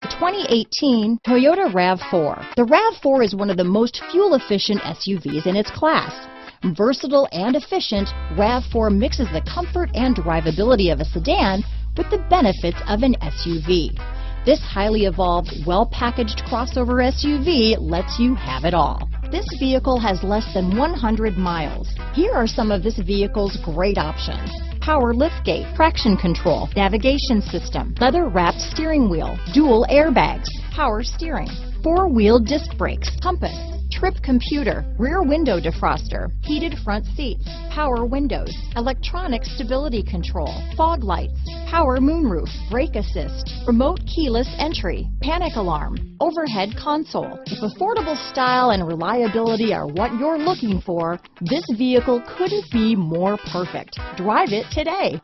The 2018 Toyota RAV4. The RAV4 is one of the most fuel-efficient SUVs in its class. Versatile and efficient, RAV4 mixes the comfort and drivability of a sedan with the benefits of an SUV. This highly evolved, well-packaged crossover SUV lets you have it all. This vehicle has less than 100 miles. Here are some of this vehicle's great options: power liftgate, traction control, navigation system, leather-wrapped steering wheel, dual airbags, power steering, four-wheel disc brakes, compass, trip computer, rear window defroster, heated front seats, power windows, electronic stability control, fog lights, power moonroof, brake assist, remote keyless entry, panic alarm, overhead console. If affordable style and reliability are what you're looking for, this vehicle couldn't be more perfect. Drive it today.